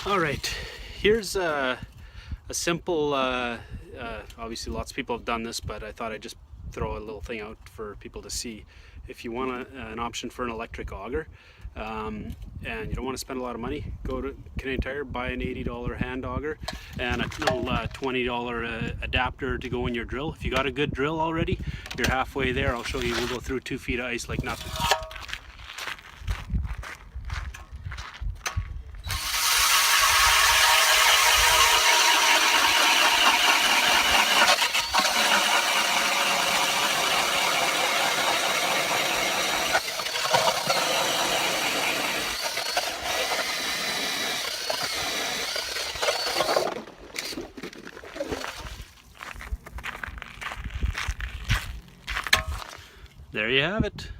All right, here's a simple, obviously lots of people have done this, but I thought I'd just throw a little thing out for people to see. If you want an option for an electric auger, and you don't want to spend a lot of money, go to Canadian Tire, buy an $80 hand auger and a little $20 adapter to go in your drill. If you got a good drill already, you're halfway there. I'll show you. We'll go through 2 feet of ice like nothing. There you have it.